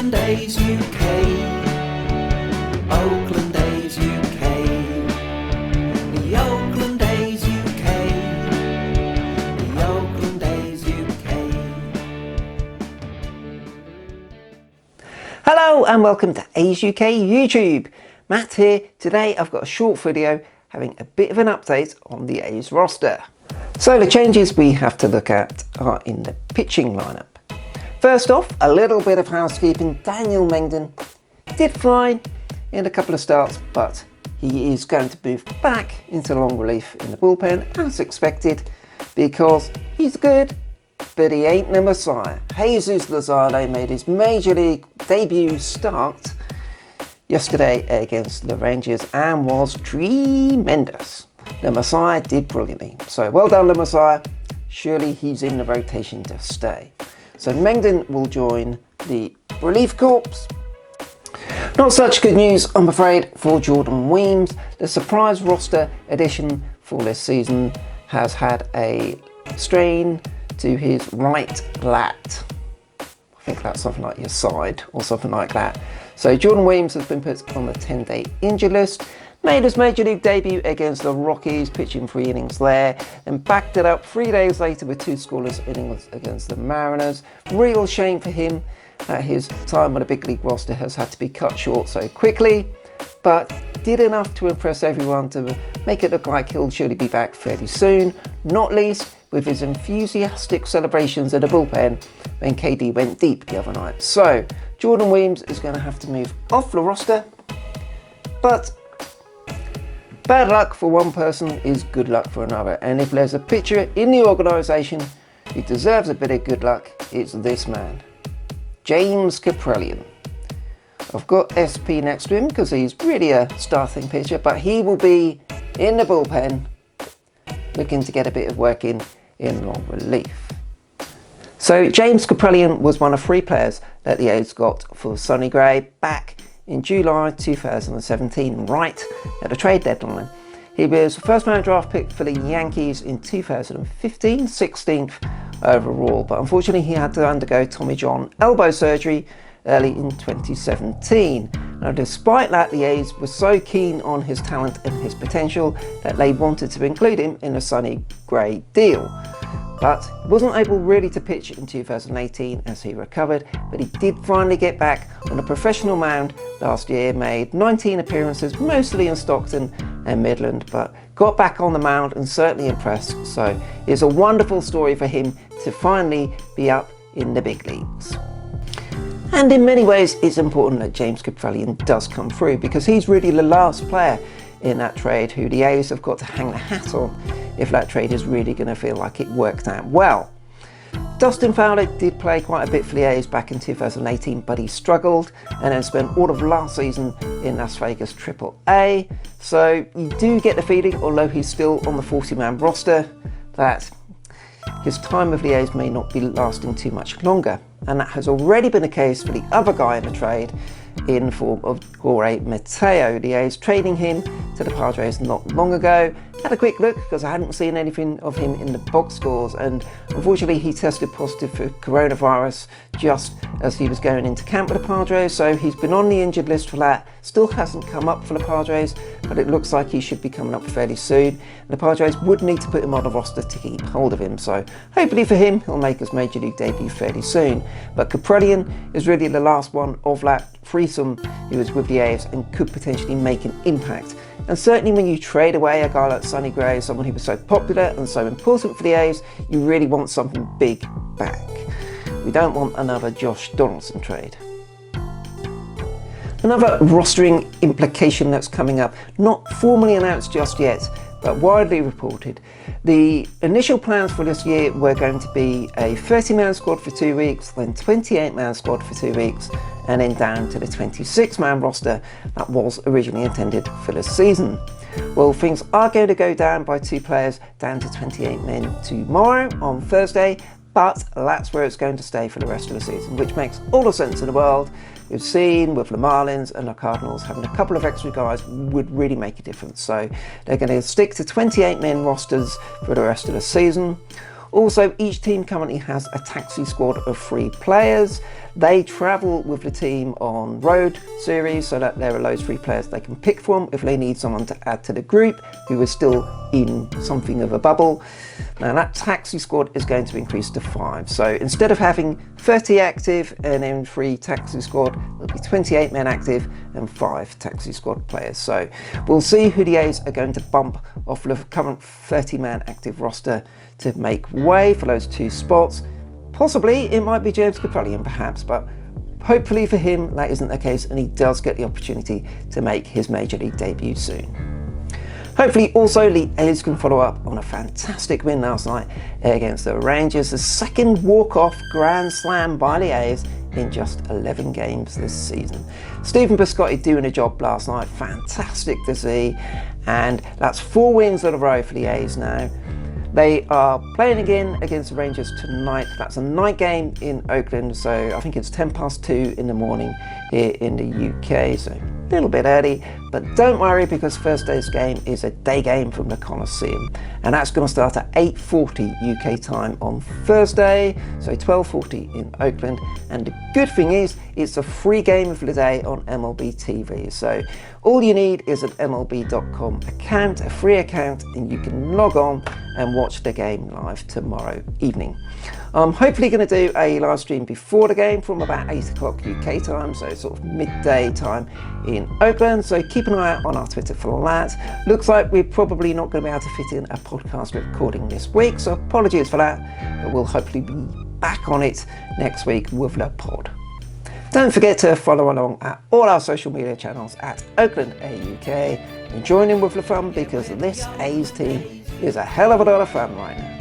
Oakland A's UK, Oakland A's UK, the Oakland A's UK, the Oakland A's UK. Hello and welcome to A's UK YouTube. Matt here. Today I've got a short video having a bit of an update on the A's roster. So the changes we have to look at are in the pitching lineup. First off, a little bit of housekeeping. Daniel Mengden did fine in a couple of starts, but he is going to move back into long relief in the bullpen as expected because he's good, but he ain't the Messiah. Jesus Luzardo made his major league debut start yesterday against the Rangers and was tremendous. The Messiah did brilliantly. So well done, the Messiah. Surely he's in the rotation to stay. So Mengden will join the relief corps. Not such good news, I'm afraid, for Jordan Weems. The surprise roster addition for this season has had a strain to his right lat. I think that's something like your side or something like that. So Jordan Weems has been put on the 10-day injured list. Made his major league debut against the Rockies, pitching 3 innings there, and backed it up 3 days later with 2 scoreless innings against the Mariners. Real shame for him that his time on the big league roster has had to be cut short so quickly, but did enough to impress everyone to make it look like he'll surely be back fairly soon, not least with his enthusiastic celebrations at the bullpen when KD went deep the other night. So Jordan Weems is going to have to move off the roster, but bad luck for one person is good luck for another, and if there's a pitcher in the organisation who deserves a bit of good luck, it's this man, James Kaprielian. I've got SP next to him because he's really a starting pitcher, but he will be in the bullpen looking to get a bit of work in long relief. So James Kaprielian was one of 3 players that the A's got for Sonny Gray back in July 2017, right at the trade deadline. He was the first round draft pick for the Yankees in 2015, 16th overall, but unfortunately he had to undergo Tommy John elbow surgery early in 2017. Now despite that, the A's were so keen on his talent and his potential that they wanted to include him in a Sonny Gray deal. But he wasn't able really to pitch in 2018 as he recovered, but he did finally get back on a professional mound last year, made 19 appearances, mostly in Stockton and Midland, but got back on the mound and certainly impressed. So it's a wonderful story for him to finally be up in the big leagues. And in many ways, it's important that James Kaprielian does come through because he's really the last player in that trade who the A's have got to hang the hat on if that trade is really going to feel like it worked out well. Dustin Fowler did play quite a bit for the A's back in 2018, but he struggled and then spent all of last season in Las Vegas AAA. So you do get the feeling, although he's still on the 40-man roster, that his time with the A's may not be lasting too much longer. And that has already been the case for the other guy in the trade in the form of Jorge Mateo. The A's trading him to the Padres not long ago. Had a quick look because I hadn't seen anything of him in the box scores, and unfortunately he tested positive for coronavirus just as he was going into camp with the Padres, so he's been on the injured list for that. Still hasn't come up for the Padres, but it looks like he should be coming up fairly soon. And the Padres would need to put him on the roster to keep hold of him, so hopefully for him he'll make his major league debut fairly soon. But Kaprielian is really the last one of that threesome who was with the A's and could potentially make an impact. And certainly when you trade away a guy like Sonny Gray, someone who was so popular and so important for the A's, you really want something big back. We don't want another Josh Donaldson trade. Another rostering implication that's coming up, not formally announced just yet, but widely reported. The initial plans for this year were going to be a 30-man squad for 2 weeks, then 28-man squad for 2 weeks, and then down to the 26-man roster that was originally intended for the season. Well, things are going to go down by 2 players, down to 28 men tomorrow on Thursday, but that's where it's going to stay for the rest of the season, which makes all the sense in the world. We've seen with the Marlins and the Cardinals having a couple of extra guys would really make a difference. So they're going to stick to 28 men rosters for the rest of the season. Also, each team currently has a taxi squad of 3 players. They travel with the team on road series so that there are those 3 players they can pick from if they need someone to add to the group who is still in something of a bubble. Now that taxi squad is going to increase to 5. So instead of having 30 active and then 3 taxi squad, there'll be 28 men active and 5 taxi squad players. So we'll see who the A's are going to bump off the current 30-man active roster to make way for those 2 spots. Possibly it might be James Kaprielian perhaps, but hopefully for him that isn't the case and he does get the opportunity to make his Major League debut soon. Hopefully also the A's can follow up on a fantastic win last night against the Rangers, the 2nd walk-off grand slam by the A's in just 11 games this season. Stephen Piscotty doing a job last night, fantastic to see, and that's 4 wins in a row for the A's now. They are playing again against the Rangers tonight. That's a night game in Oakland, so I think it's 2:10 in the morning here in the UK, so a little bit early, but don't worry because Thursday's game is a day game from the Coliseum, and that's going to start at 8:40 UK time on Thursday, so 12:40 in Oakland. And the good thing is it's a free game of the day on MLB TV, so all you need is an MLB.com account, a free account, and you can log on and watch the game live tomorrow evening. I'm hopefully going to do a live stream before the game from about 8 o'clock UK time, so sort of midday time in Oakland, so keep an eye out on our Twitter for that. Looks like we're probably not going to be able to fit in a podcast recording this week, so apologies for that, but we'll hopefully be back on it next week with the pod. Don't forget to follow along at all our social media channels at Oakland AUK and join in with the fun because this A's team is a hell of a lot of fun right now.